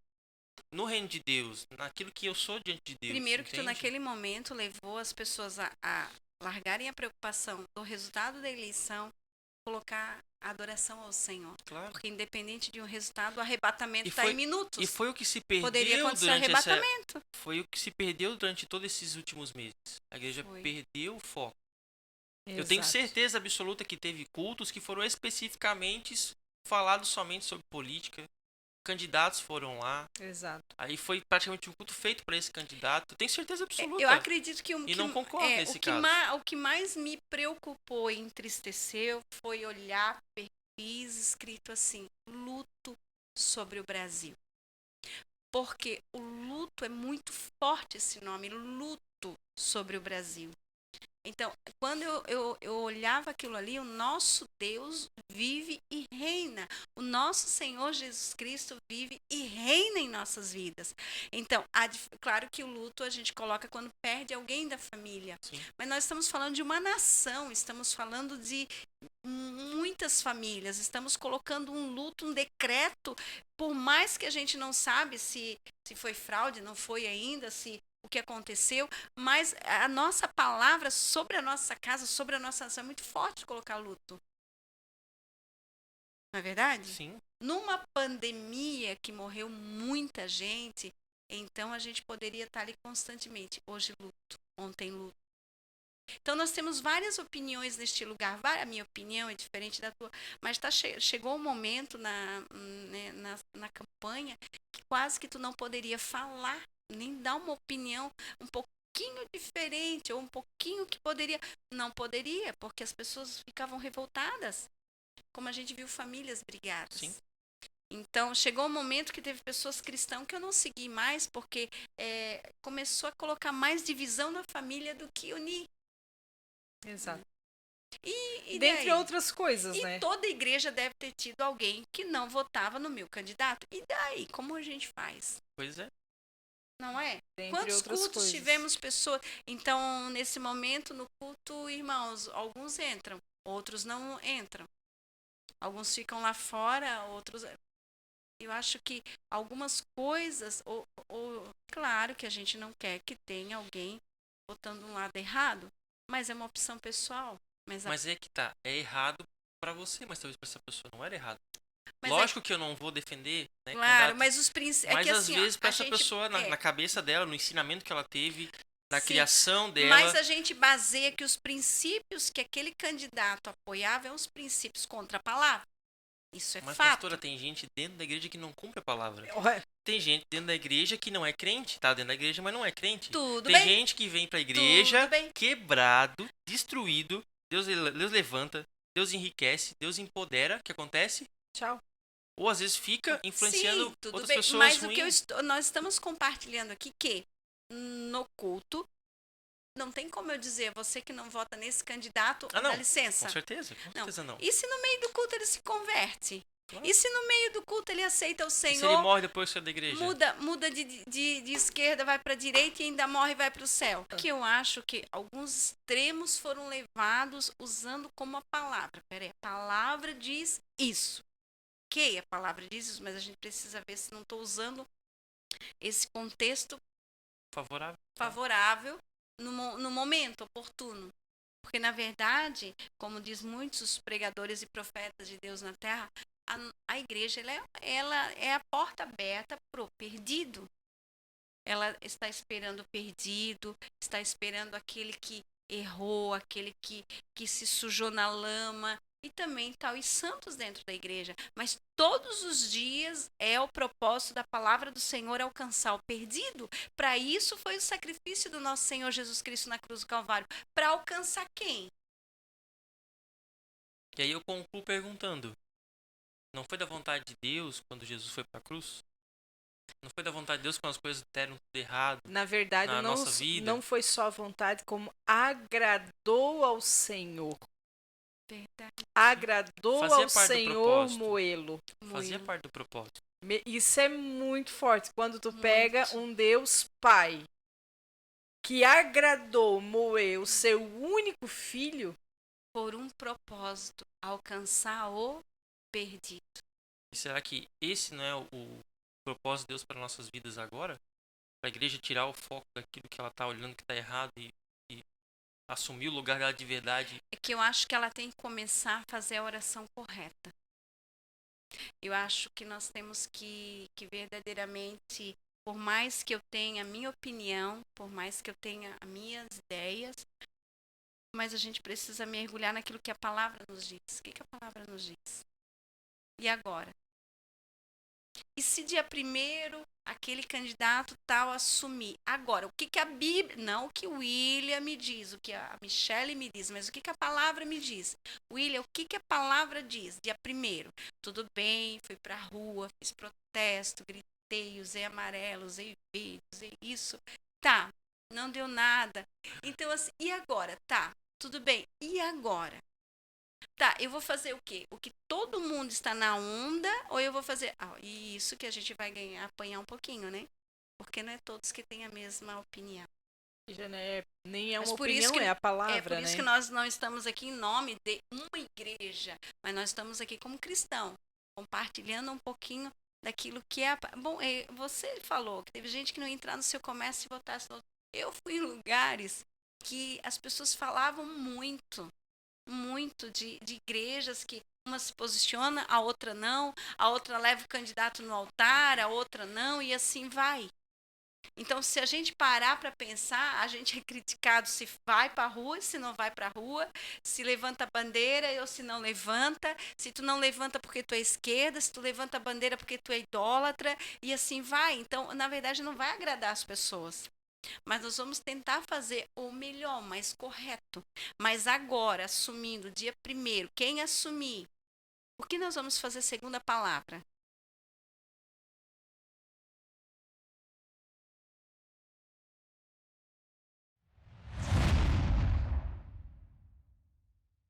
[SPEAKER 1] no reino de Deus, naquilo que eu sou diante de Deus,
[SPEAKER 3] Primeiro que tu
[SPEAKER 1] entende?
[SPEAKER 3] naquele momento levou as pessoas a largarem a preocupação do resultado da eleição, colocar a adoração ao Senhor.
[SPEAKER 1] Claro.
[SPEAKER 3] Porque independente de um resultado, o arrebatamento
[SPEAKER 1] E
[SPEAKER 3] está
[SPEAKER 1] foi,
[SPEAKER 3] em minutos.
[SPEAKER 1] e foi o que se
[SPEAKER 3] Poderia
[SPEAKER 1] perdeu
[SPEAKER 3] acontecer o
[SPEAKER 1] durante
[SPEAKER 3] arrebatamento.
[SPEAKER 1] foi o que se perdeu durante todos esses últimos meses. A igreja
[SPEAKER 3] Foi.
[SPEAKER 1] perdeu o foco. Eu tenho
[SPEAKER 2] Exato.
[SPEAKER 1] certeza absoluta que teve cultos que foram especificamente falados somente sobre política. Candidatos foram lá.
[SPEAKER 2] Exato.
[SPEAKER 1] Aí foi praticamente um culto feito para esse candidato. Eu tenho certeza absoluta.
[SPEAKER 3] Eu acredito que,
[SPEAKER 1] E não concordo nesse caso.
[SPEAKER 3] o que mais me preocupou e entristeceu foi olhar perfis escrito assim, luto sobre o Brasil. Porque o luto é muito forte esse nome, luto sobre o Brasil. Então, quando eu olhava aquilo ali, o nosso Deus vive e reina. O nosso Senhor Jesus Cristo vive e reina em nossas vidas. Então, claro que o luto a gente coloca quando perde alguém da família.
[SPEAKER 1] Sim.
[SPEAKER 3] Mas nós estamos falando de uma nação, estamos falando de muitas famílias, estamos colocando um luto, um decreto, por mais que a gente não sabe se foi fraude, não foi ainda, se o que aconteceu, mas a nossa palavra sobre a nossa casa, sobre a nossa nação é muito forte colocar luto. Não é verdade?
[SPEAKER 1] Sim.
[SPEAKER 3] Numa pandemia que morreu muita gente, então a gente poderia estar ali constantemente. Hoje luto, ontem luto. Então nós temos várias opiniões neste lugar. A minha opinião é diferente da tua, mas chegou um momento na campanha que quase que tu não poderia falar, nem dar uma opinião um pouquinho diferente, ou um pouquinho que poderia. Não poderia, porque as pessoas ficavam revoltadas. Como a gente viu famílias brigadas.
[SPEAKER 1] Sim.
[SPEAKER 3] Então, chegou um momento que teve pessoas cristãs que eu não segui mais, porque começou a colocar mais divisão na família do que unir.
[SPEAKER 2] Exato.
[SPEAKER 3] E
[SPEAKER 2] Dentre
[SPEAKER 3] daí?
[SPEAKER 2] outras coisas,
[SPEAKER 3] E
[SPEAKER 2] né?
[SPEAKER 3] toda igreja deve ter tido alguém que não votava no meu candidato. E daí? Como a gente faz?
[SPEAKER 1] Pois é.
[SPEAKER 3] Não é?
[SPEAKER 2] Dentre
[SPEAKER 3] Quantos
[SPEAKER 2] outras
[SPEAKER 3] cultos
[SPEAKER 2] coisas.
[SPEAKER 3] tivemos pessoas? Então, nesse momento, no culto, irmãos, alguns entram, outros não entram. Alguns ficam lá fora, outros... Eu acho que algumas coisas, claro que a gente não quer que tenha alguém botando um lado errado, mas é uma opção pessoal.
[SPEAKER 1] Mas é que tá, é errado pra você, mas talvez pra essa pessoa não era errado.
[SPEAKER 3] Mas
[SPEAKER 1] Lógico que eu não vou defender, né,
[SPEAKER 3] claro,
[SPEAKER 1] candidato,
[SPEAKER 3] mas os princípios.
[SPEAKER 1] mas
[SPEAKER 3] que
[SPEAKER 1] às
[SPEAKER 3] assim,
[SPEAKER 1] vezes
[SPEAKER 3] ó,
[SPEAKER 1] pra
[SPEAKER 3] a
[SPEAKER 1] essa
[SPEAKER 3] gente,
[SPEAKER 1] pessoa, na cabeça dela, no ensinamento que ela teve, na
[SPEAKER 3] sim,
[SPEAKER 1] criação dela,
[SPEAKER 3] mas a gente baseia que os princípios que aquele candidato apoiava são os princípios contra a palavra. Isso é
[SPEAKER 1] mas
[SPEAKER 3] fato.
[SPEAKER 1] pastora, tem gente dentro da igreja que não cumpre a palavra.
[SPEAKER 2] Ué,
[SPEAKER 1] Tem gente dentro da igreja que não é crente, tá dentro da igreja, mas não é crente.
[SPEAKER 3] Tudo
[SPEAKER 1] Tem
[SPEAKER 3] bem.
[SPEAKER 1] gente que vem pra igreja
[SPEAKER 3] Tudo bem.
[SPEAKER 1] quebrado, destruído, Deus levanta, Deus enriquece, Deus empodera, o que acontece?
[SPEAKER 2] tchau.
[SPEAKER 1] Ou às vezes fica influenciando
[SPEAKER 3] Sim, tudo
[SPEAKER 1] outras
[SPEAKER 3] bem.
[SPEAKER 1] pessoas
[SPEAKER 3] Mas
[SPEAKER 1] ruins.
[SPEAKER 3] nós estamos compartilhando aqui que no culto não tem como eu dizer, você que não vota nesse candidato,
[SPEAKER 1] Ah, não.
[SPEAKER 3] dá licença.
[SPEAKER 1] Com certeza não.
[SPEAKER 3] E se no meio do culto ele se converte?
[SPEAKER 1] Claro.
[SPEAKER 3] E se no meio do culto ele aceita o
[SPEAKER 1] E se ele
[SPEAKER 3] Senhor,
[SPEAKER 1] morre depois que sai da igreja?
[SPEAKER 3] muda de esquerda, vai para a direita e ainda morre e vai para o céu? Que eu acho que alguns extremos foram levados usando como a palavra. Peraí, a palavra diz isso. Ok, a palavra diz isso, mas a gente precisa ver se não estou usando esse contexto favorável no momento oportuno. Porque, na verdade, como diz muitos pregadores e profetas de Deus na Terra, a igreja ela é a porta aberta para o perdido. Ela está esperando o perdido, está esperando aquele que errou, aquele que se sujou na lama, e também está os santos dentro da igreja. Mas todos os dias é o propósito da palavra do Senhor alcançar o perdido. Para isso foi o sacrifício do nosso Senhor Jesus Cristo na cruz do Calvário. Para alcançar quem?
[SPEAKER 1] E aí eu concluo perguntando, não foi da vontade de Deus quando Jesus foi para a cruz? Não foi da vontade de Deus quando as coisas deram tudo errado
[SPEAKER 2] Na verdade,
[SPEAKER 1] na nossa vida.
[SPEAKER 2] não foi só a vontade, como agradou ao Senhor.
[SPEAKER 3] Verdade.
[SPEAKER 2] Agradou
[SPEAKER 1] Fazia
[SPEAKER 2] ao
[SPEAKER 1] parte do
[SPEAKER 2] Senhor
[SPEAKER 1] propósito.
[SPEAKER 2] moê-lo.
[SPEAKER 1] Fazia
[SPEAKER 3] Moelo.
[SPEAKER 1] parte do propósito.
[SPEAKER 2] Isso é muito forte. Quando tu
[SPEAKER 3] Muito.
[SPEAKER 2] pega um Deus Pai que agradou moer o seu único filho,
[SPEAKER 3] Por um propósito, alcançar o perdido.
[SPEAKER 1] E será que esse não é o propósito de Deus para nossas vidas agora? Para a igreja tirar o foco daquilo que ela está olhando que está errado e assumir o lugar dela de verdade?
[SPEAKER 3] É que eu acho que ela tem que começar a fazer a oração correta. Eu acho que nós temos que verdadeiramente, por mais que eu tenha a minha opinião, por mais que eu tenha as minhas ideias, mas a gente precisa mergulhar naquilo que a palavra nos diz. O que a palavra nos diz? E agora? E se dia primeiro aquele candidato tal assumir? Agora, o que a Bíblia, não o que o William me diz, o que a Michelle me diz, mas o que a palavra me diz? William, o que a palavra diz? Dia primeiro, tudo bem, fui pra rua, fiz protesto, gritei, usei amarelo, usei verde, usei isso. Tá, não deu nada. Então, assim, e agora? Tá, tudo bem, e agora? Tá, eu vou fazer o quê? O que todo mundo está na onda, ou eu vou fazer. E isso que a gente vai ganhar, apanhar um pouquinho, né? Porque não é todos que têm a mesma opinião.
[SPEAKER 2] já não é, nem é
[SPEAKER 3] Mas
[SPEAKER 2] uma
[SPEAKER 3] por isso
[SPEAKER 2] opinião,
[SPEAKER 3] que,
[SPEAKER 2] é a palavra,
[SPEAKER 3] por isso
[SPEAKER 2] né?
[SPEAKER 3] que nós não estamos aqui em nome de uma igreja, mas nós estamos aqui como cristão, compartilhando um pouquinho daquilo que é. Bom, você falou que teve gente que não ia entrar no seu comércio e votasse no outro. Eu fui em lugares que as pessoas falavam muito de igrejas que uma se posiciona, a outra não, a outra leva o candidato no altar, a outra não, e assim vai. Então, se a gente parar para pensar, a gente é criticado se vai para a rua, se não vai para a rua, se levanta a bandeira ou se não levanta, se tu não levanta porque tu é esquerda, se tu levanta a bandeira porque tu é idólatra, e assim vai. Então, na verdade, não vai agradar as pessoas. Mas nós vamos tentar fazer o melhor, o mais correto. Mas agora, assumindo dia primeiro, quem assumir, o que nós vamos fazer segundo a palavra?